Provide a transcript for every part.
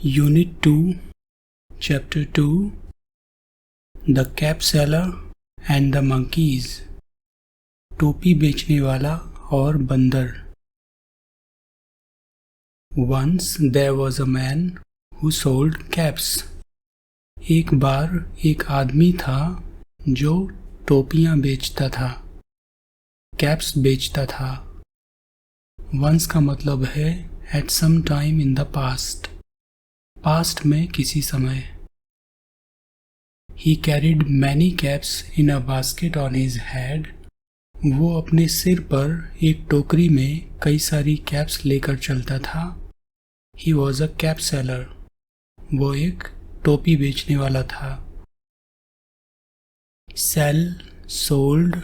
Unit 2, Chapter 2, The Cap Seller and the Monkeys. टोपी बेचने वाला और बंदर. Once there was a man who sold caps. एक बार एक आदमी था जो टोपियां बेचता था, कैप्स बेचता था. Once का मतलब है at some time in the past. Past में किसी समय. He carried many caps in a basket on his head. वो अपने सिर पर एक टोकरी में कई सारी कैप्स लेकर चलता था. He was a cap seller. वो एक टोपी बेचने वाला था. Sell, sold,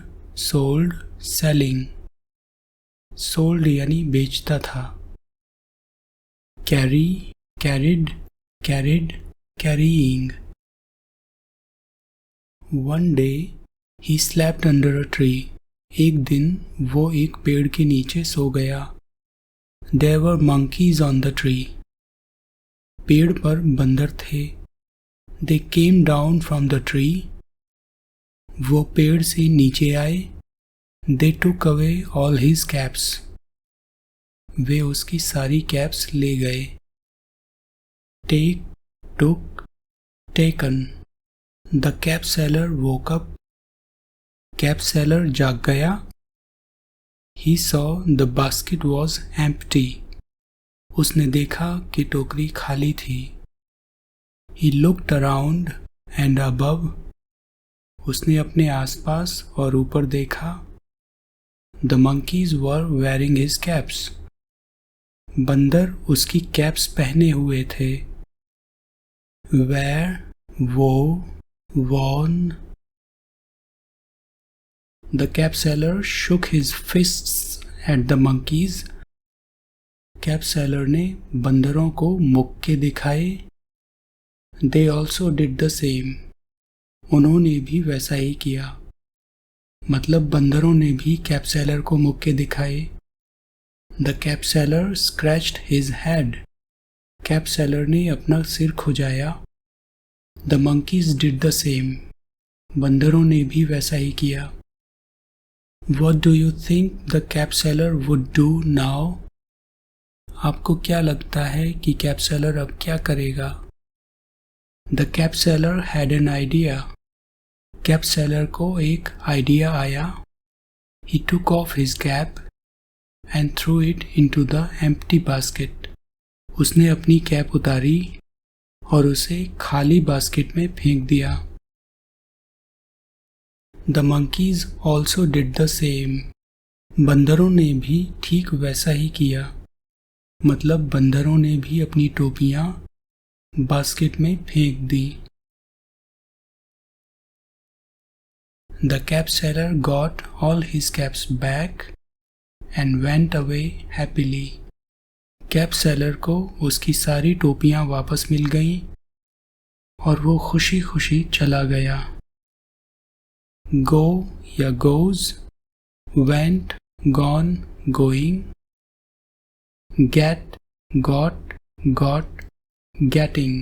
sold, selling. Sold यानी बेचता था. Carry, carried, carried, carrying. One day he slept under a tree. एक दिन वो एक पेड़ के नीचे सो गया. There were monkeys on the tree. पेड़ पर बंदर थे. They came down from the tree. वो पेड़ से नीचे आए. They took away all his caps. वे उसकी सारी कैप्स ले गए. Take, took, taken. The cap seller woke up. Cap seller जाग गया. He saw the basket was empty. उसने देखा कि टोकरी खाली थी. He looked around and above. उसने अपने आसपास और ऊपर देखा. The monkeys were wearing his caps. बंदर उसकी कैप्स पहने हुए थे. Wear, वो, worn. The cap seller shook his fists at the monkeys. Cap seller ने बंदरों को मुक्के दिखाए. They also did the same. उन्होंने भी वैसा ही किया. मतलब बंदरों ने भी कैप सेलर को मुक्के दिखाए. The cap seller scratched his head. Cap seller ने अपना सिर खुजाया. The monkeys did the same. बंदरों ने भी वैसा ही किया. What do you think the cap seller would do now? आपको क्या लगता है कि कैप सेलर अब क्या करेगा? The cap seller had an idea. Cap seller को एक आइडिया आया. He took off his cap and threw it into the empty basket. उसने अपनी कैप उतारी और उसे खाली बास्केट में फेंक दिया. The monkeys also did the same. बंदरों ने भी ठीक वैसा ही किया. मतलब बंदरों ने भी अपनी टोपियां बास्केट में फेंक दी. The cap seller got all his caps back and went away happily. Cap seller को उसकी सारी टोपियां वापस मिल गईं और वो खुशी खुशी चला गया. Go या goes, went, gone, going, get, got, got, getting.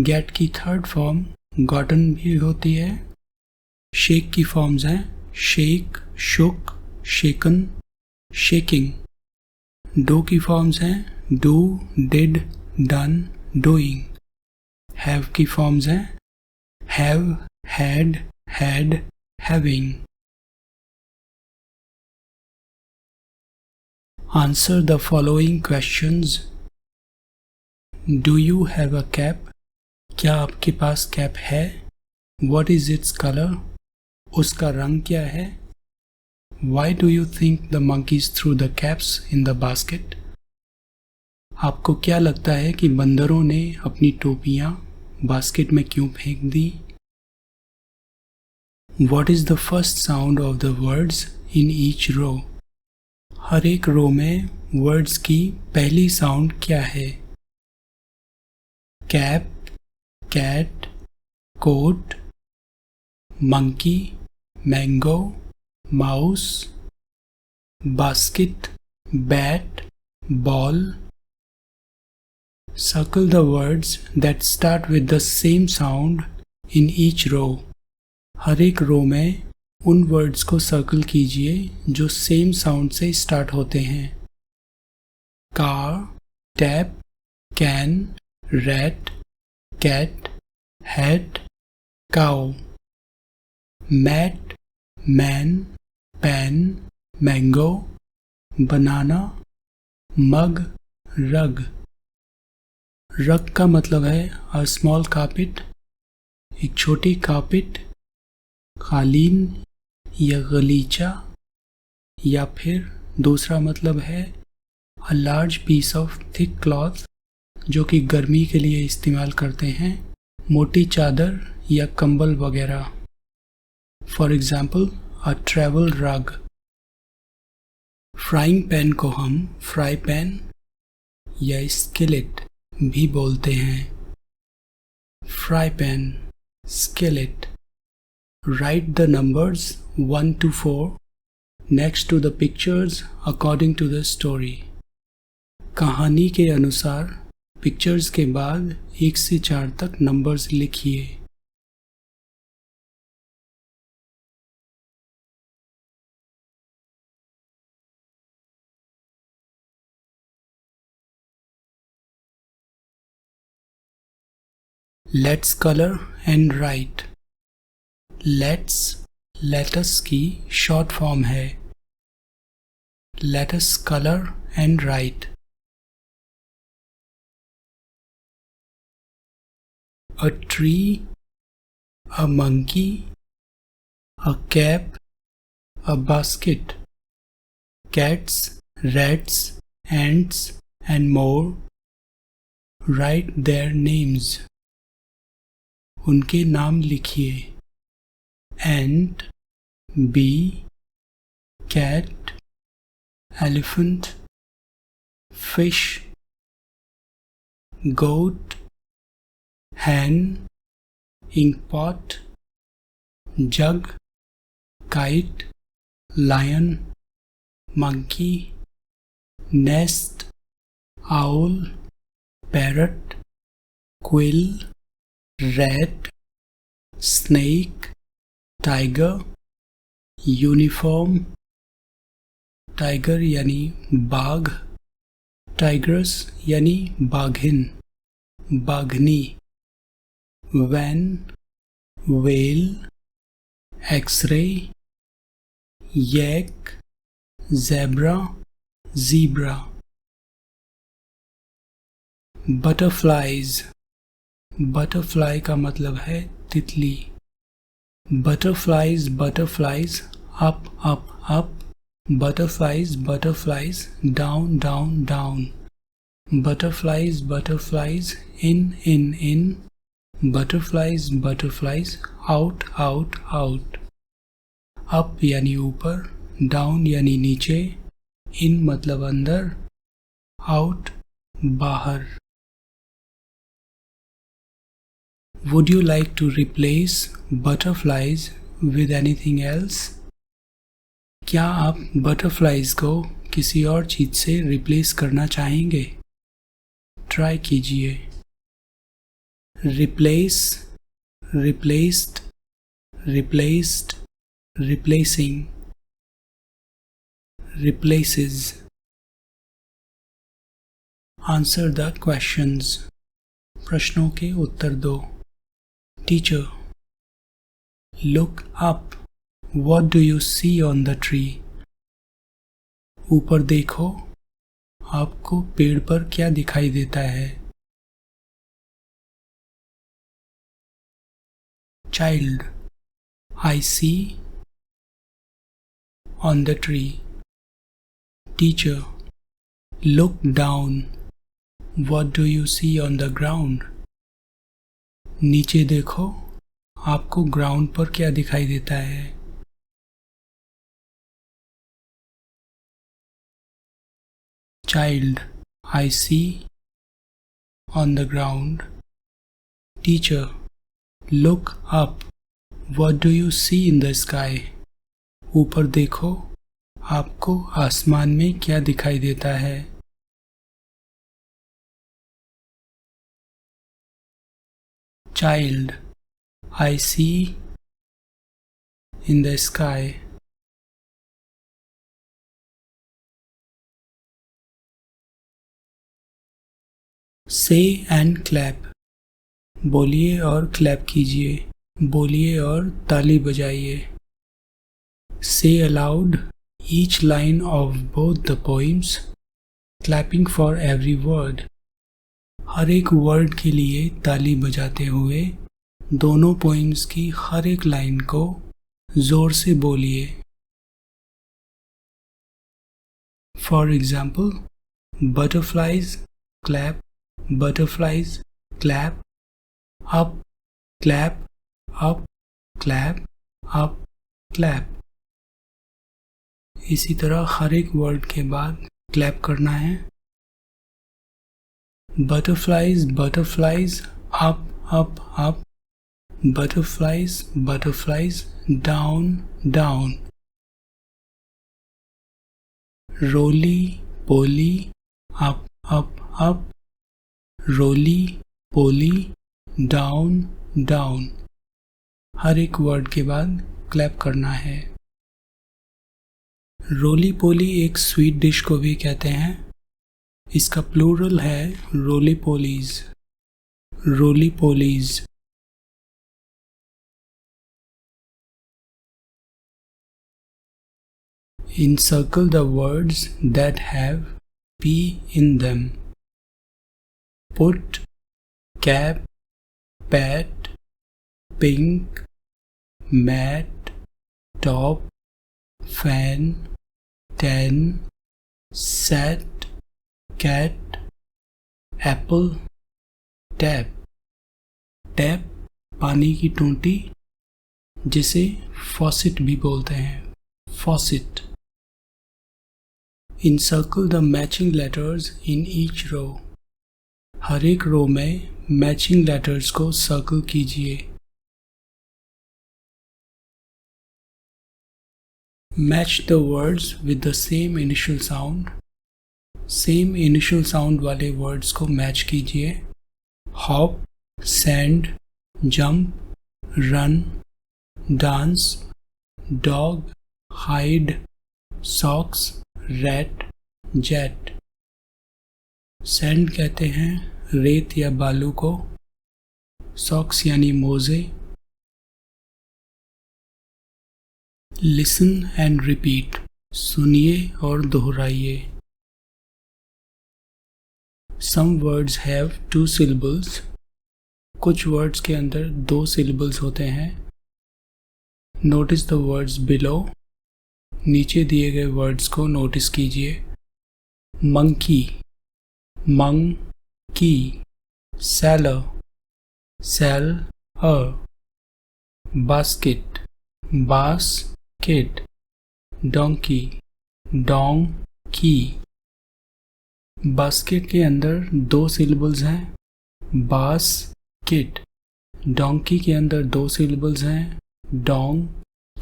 Get की थर्ड फॉर्म gotten भी होती है. शेक की फॉर्म्स हैं shake, shook, shaken, shaking. Do की फॉर्म्स हैं do, did, done, doing. Have की फॉर्म्स हैं have, had, had, having. Answer the following questions. Do you have a cap? क्या आपके पास कैप है? What is its colour? उसका रंग क्या है? Why do you think the monkeys threw the caps in the basket? आपको क्या लगता है कि बंदरों ने अपनी टोपियां बास्केट में क्यों फेंक दी? What is the first sound of the words in each row? हर एक रो में वर्ड्स की पहली साउंड क्या है? Cap, cat, coat, monkey, mango, mouse, basket, bat, ball. Circle the words that start with the same sound in each row. हर एक row में उन वर्ड्स को सर्कल कीजिए जो सेम साउंड से स्टार्ट होते हैं. Car, tap, can, rat, cat, hat, cow. Mat, man, pen, mango, banana, mug, rug. Rug का मतलब है अ स्मॉल कारपेट, एक छोटी कारपेट, कालीन या गलीचा, या फिर दूसरा मतलब है a large piece of thick cloth जो कि गर्मी के लिए इस्तेमाल करते हैं, मोटी चादर या कंबल वगैरह. फॉर एग्जाम्पल अ ट्रैवल रग. फ्राइंग पैन को हम फ्राई पैन या स्किलेट भी बोलते हैं. Fry pan, skillet. Write the numbers 1 to 4 next to the pictures according to the story. कहानी के अनुसार पिक्चर्स के बाद 1 से 4 तक नंबर्स लिखिए. Let's color and write. let us की शॉर्ट फॉर्म है. Let us color and write. A tree, a monkey, a cap, a basket, cats, rats, ants, and more. Write their names. उनके नाम लिखिए. Ant, bee, cat, elephant, fish, goat, hen, inkpot, jug, kite, lion, monkey, nest, owl, parrot, quill, rat, snake, tiger, uniform. Tiger यानी बाघ, tigress यानी बाघिन, बाघनी. Van, whale, x-ray, yak, zebra, zebra. Butterflies. Butterfly का मतलब है तितली. Butterflies, butterflies, up, up, up. Butterflies, butterflies, down, down, down. Butterflies, butterflies, in. Butterflies, butterflies, out, out, out. Up यानी ऊपर, down यानी नीचे, in मतलब अंदर, out बाहर. Would you like to replace butterflies with anything else? क्या आप butterflies को किसी और चीज से रिप्लेस करना चाहेंगे? ट्राई कीजिए. Replace, replaced, replaced, replacing, replaces. Answer the questions. प्रश्नों के उत्तर दो. Teacher, look up. What do you see on the tree? ऊपर देखो, आपको पेड़ पर क्या दिखाई देता है? Child, I see on the tree. Teacher, look down. What do you see on the ground? नीचे देखो, आपको ग्राउंड पर क्या दिखाई देता है? Child, I see on the ground. Teacher, look up. What do you see in the sky? ऊपर देखो, आपको आसमान में क्या दिखाई देता है? child, I see in the sky. Say and clap. बोलिए और क्लैप कीजिए, बोलिए और ताली बजाइए. Say aloud each line of both the poems, clapping for every word. हर एक वर्ड के लिए ताली बजाते हुए दोनों पोइम्स की हर एक लाइन को जोर से बोलिए. For example, butterflies clap, butterflies clap, up clap, up clap, up clap. इसी तरह हर एक वर्ड के बाद क्लैप करना है. Butterflies, butterflies, up, up, up. Butterflies, butterflies, down, down. Roly poly, up, up, up. Roly poly, down, down. हर एक word के बाद क्लैप करना है. रोली पोली एक स्वीट डिश को भी कहते हैं. इसका प्लूरल है रोली पोलीज. रोली पोलीज. Encircle the words that have P in them. Put, cap, pat, pink, mat, top, fan, tan, sat, cat, apple, tap. Tap पानी की टूटी जिसे फॉसेट भी बोलते हैं. Faucet. Encircle the matching letters in each row. हर एक रो में मैचिंग लेटर्स को सर्कल कीजिए. Match the words with the same initial sound. Same initial sound वाले वर्ड्स को मैच कीजिए. Hop, sand, jump, run, dance, dog, hide, socks, rat, jet. Sand कहते हैं रेत या बालू को. सॉक्स यानी मोजे. Listen and repeat. सुनिए और दोहराइए. Some words have 2 syllables. कुछ वर्ड्स के अंदर 2 syllables होते हैं. Notice the words below. नीचे दिए गए वर्ड्स को नोटिस कीजिए. Monkey, monkey. Sailor, sail a. Basket, basket. Donkey, donkey. Basket के अंदर 2 syllables हैं. बास्केट. डोंकी के अंदर 2 syllables हैं. डोंग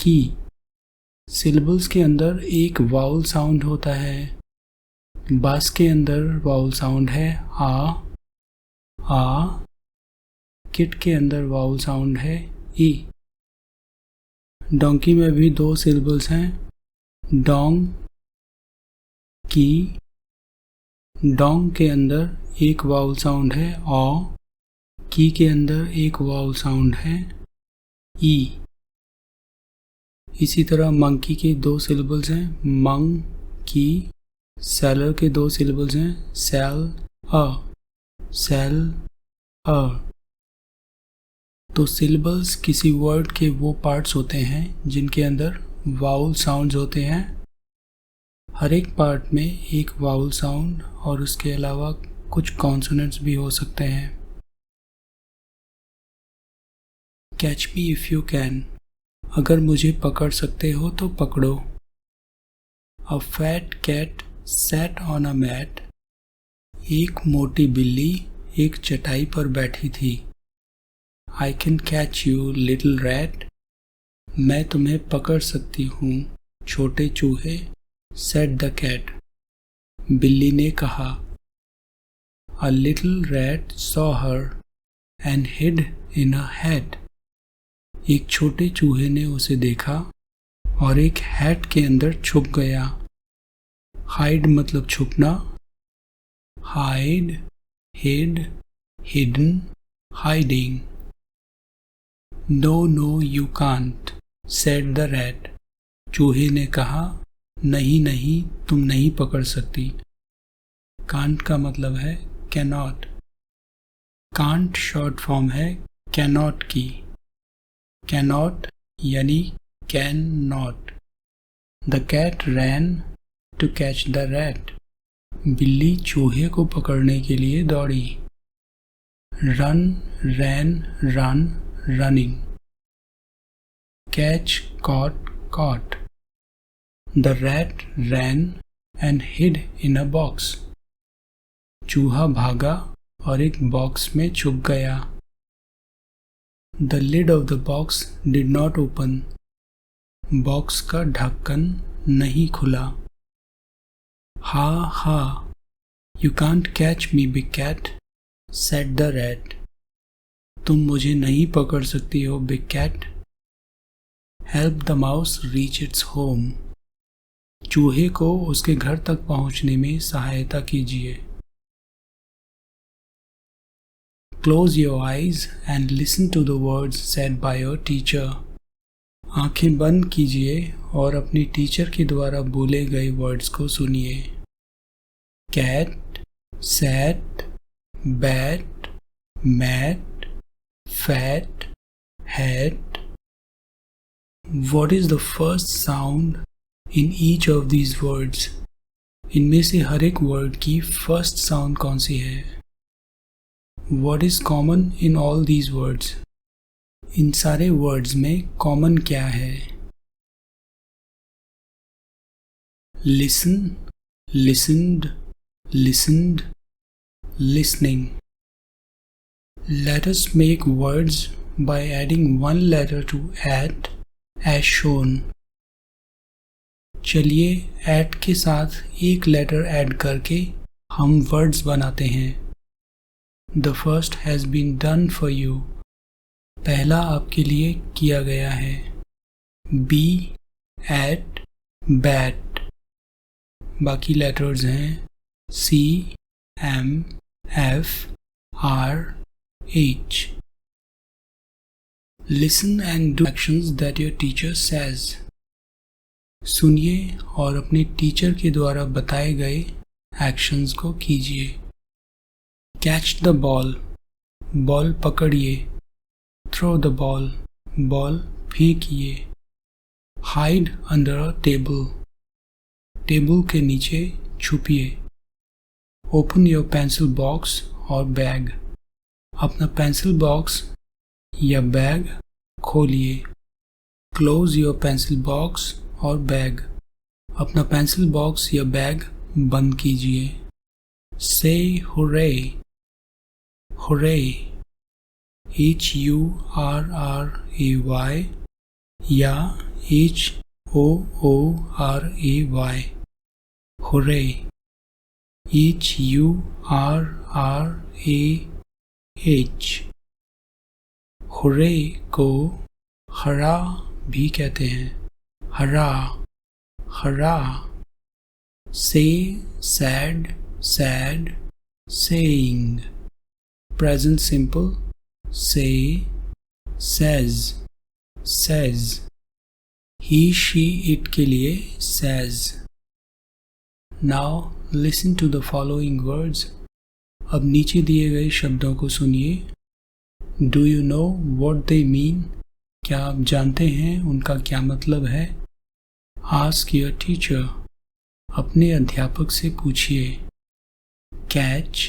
की. सिलेबल्स के अंदर एक वाउल साउंड होता है. बास के अंदर वाउल साउंड है आ. किट के अंदर वाउल साउंड है ई. डोंकी में भी 2 syllables हैं. डोंग की. डोंग के अंदर एक वाउल साउंड है ओ. की के अंदर एक वाउल साउंड है ई. इसी तरह मंकी के 2 syllables हैं. मंग की. सेलर के 2 syllables हैं. सेल अ. सेल अ. तो syllables किसी वर्ड के वो पार्ट्स होते हैं जिनके अंदर वाउल साउंड्स होते हैं. हर एक पार्ट में एक वाउल साउंड और उसके अलावा कुछ कॉन्सोनेंट्स भी हो सकते हैं. Catch me if you can. अगर मुझे पकड़ सकते हो तो पकड़ो. A fat cat sat on a mat. एक मोटी बिल्ली एक चटाई पर बैठी थी. I can catch you little rat. मैं तुम्हें पकड़ सकती हूँ छोटे चूहे. Said the cat. बिल्ली ने कहा. A little rat saw her and hid in a hat. एक छोटे चूहे ने उसे देखा और एक हैट के अंदर छुप गया. हाइड मतलब छुपना. Hide, hid, hidden, hiding. No no you can't, said the rat. चूहे ने कहा, नहीं नहीं तुम नहीं पकड़ सकती. कांट का मतलब है कैनॉट. कांट शॉर्ट फॉर्म है कैनॉट की. कैनॉट यानी can not. The cat ran to catch the rat. बिल्ली चूहे को पकड़ने के लिए दौड़ी. Run, ran, run, running. Catch, caught, caught. The rat ran and hid in a box. चूहा भागा और एक बॉक्स में छुप गया. The lid of the box did not open. Box का ढक्कन नहीं खुला. हा हा, you can't catch me big cat, said the rat. तुम मुझे नहीं पकड़ सकती हो big cat. Help the mouse reach its home. चूहे को उसके घर तक पहुंचने में सहायता कीजिए. Close your eyes and listen to the words said by your teacher. आंखें बंद कीजिए और अपनी टीचर के द्वारा बोले गए वर्ड्स को सुनिए. Cat, sat, bat, mat, fat, hat. What is the first sound in each of these words? इनमें से हर एक वर्ड की फर्स्ट साउंड कौन सी है? What is common in all these words? इन सारे वर्ड्स में कॉमन क्या है? Listen, listened, listened, listening. Let us make words by adding one letter to at as shown. चलिए at के साथ एक लेटर ऐड करके हम वर्ड्स बनाते हैं. The first has been done for you. पहला आपके लिए किया गया है. B, at, bat. बाकी लेटर्स हैं C, M, F, R, H. Listen and do actions that your teacher says. सुनिए और अपने टीचर के द्वारा बताए गए एक्शंस को कीजिए. Catch the ball. बॉल पकड़िए. Throw the ball. बॉल फेंकिए. Hide under a table. Table के नीचे छुपिए. Open your pencil box और बैग. अपना पेंसिल बॉक्स या बैग खोलिए. क्लोज योर पेंसिल बॉक्स और बैग. अपना पेंसिल बॉक्स या बैग बंद कीजिए. Say hurray. हुर्रे, HURRAY या HOORAY. Hurray, HURRAH. हुर्रे को हरा भी कहते हैं. Hurrah, hurrah. Say, said, said, saying. Present simple. Say, says, says. He, she, it के लिए says. Now listen to the following words. अब नीचे दिए गए शब्दों को सुनिए. Do you know what they mean? क्या आप जानते हैं उनका क्या मतलब है? Ask your teacher. अपने अध्यापक से पूछिए. Catch,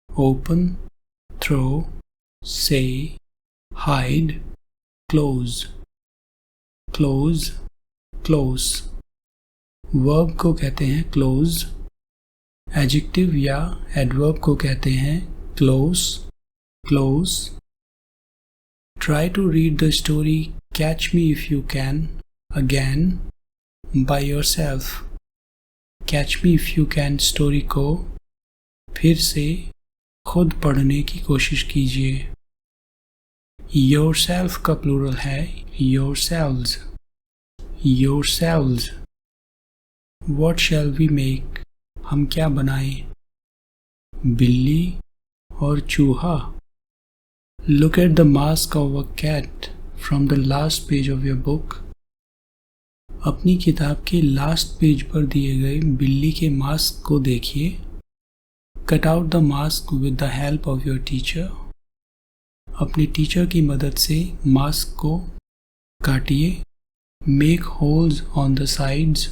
open, throw, say, hide, close. Close, close. Verb को कहते हैं close. Adjective या adverb को कहते हैं close, close. Try to read the story Catch Me If You Can again by yourself. Catch Me If You Can story को फिर से खुद पढ़ने की कोशिश कीजिए. योरसेल्फ का प्लूरल है yourselves, yourselves. What shall we make, हम क्या बनाएं? बिल्ली और चूहा। Look at the mask of a cat from the last page of your book. अपनी किताब के लास्ट पेज पर दिए गए बिल्ली के मास्क को देखिए। Cut out the mask with the help of your teacher. अपने टीचर की मदद से मास्क को काटिए। Make holes on the sides,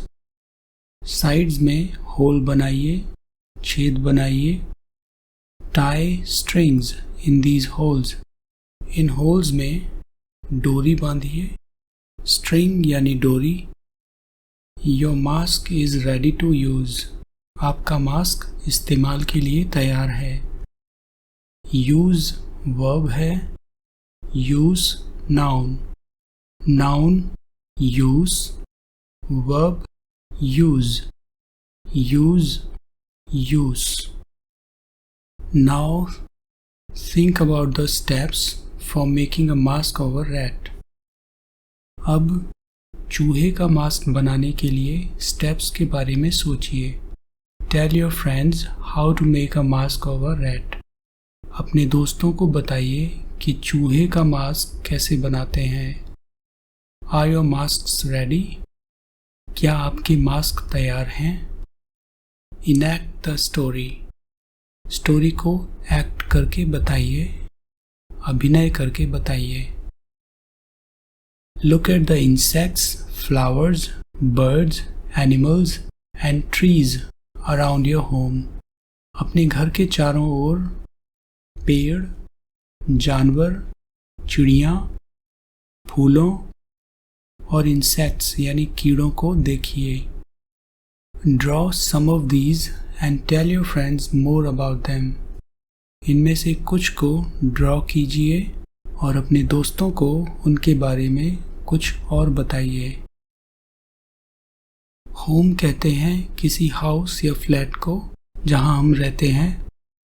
sides में होल बनाइए, छेद बनाइए। Tie strings in these holes, इन होल्स में डोरी बांधिए। स्ट्रिंग यानी डोरी। Your mask is ready to use, आपका मास्क इस्तेमाल के लिए तैयार है। यूज़ वर्ब है, use noun, noun use, verb use, use use. Now think about the steps for making a mask of a rat. अब चूहे का मास्क बनाने के लिए स्टेप्स के बारे में सोचिए। Tell your friends how to make a mask of a rat. अपने दोस्तों को बताइए कि चूहे का मास्क कैसे बनाते हैं। Are your masks ready? क्या आपके मास्क तैयार हैं? Enact the story. स्टोरी को एक्ट करके बताइए, अभिनय करके बताइए। Look at the insects, flowers, birds, animals and trees around your home. अपने घर के चारों ओर पेड़, जानवर, चिड़ियाँ, फूलों और इंसेक्ट्स यानी कीड़ों को देखिए। Draw some of these and tell your friends more about them. इनमें से कुछ को ड्रॉ कीजिए और अपने दोस्तों को उनके बारे में कुछ और बताइए। होम कहते हैं किसी हाउस या फ्लैट को जहां हम रहते हैं,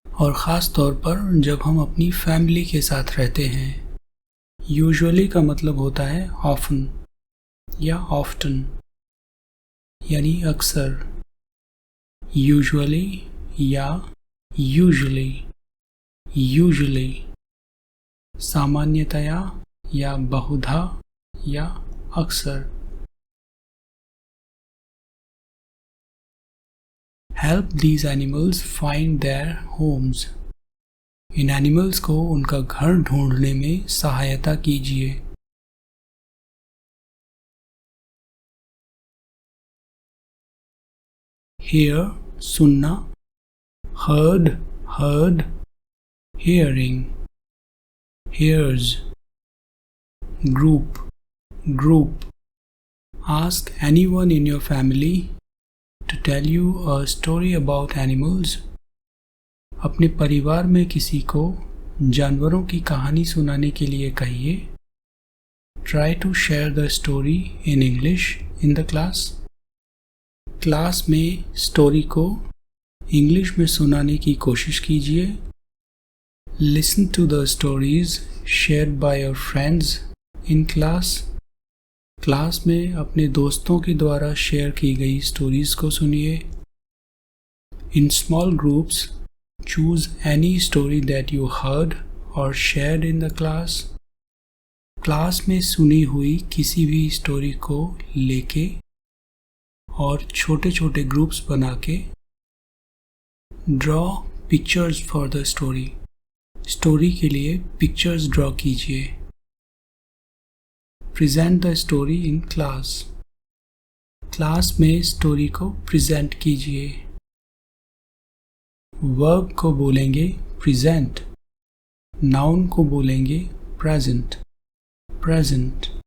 और ख़ास तौर पर जब हम अपनी फैमिली के साथ रहते हैं। यूजुअली का मतलब होता है ऑफन या ऑफ्टन, यानी अक्सर। यूजुअली या यूजुअली, यूजुअली। सामान्यतया या बहुधा या अक्सर। Help these animals find their homes. In animals को उनका घर ढूंढने में सहायता कीजिए। Hear सुनना, heard heard, hearing, hears, group group. Ask anyone in your family to tell you a story about animals. अपने परिवार में किसी को जानवरों की कहानी सुनाने के लिए कहिए। Try to share the story in English in the class. Class में स्टोरी को इंग्लिश में सुनाने की कोशिश कीजिए। Listen to the stories shared by your friends in class. Class में अपने दोस्तों के द्वारा शेयर की गई स्टोरीज को सुनिए। In small groups choose any story that you heard और shared in the class. Class में सुनी हुई किसी भी स्टोरी को लेके और छोटे छोटे ग्रुप्स बना के draw pictures for the story. Story के लिए पिक्चर्स ड्रॉ कीजिए। Present the story in class. Class में स्टोरी को प्रेजेंट कीजिए। वर्ब को बोलेंगे प्रेजेंट, नाउन को बोलेंगे प्रेजेंट, प्रेजेंट।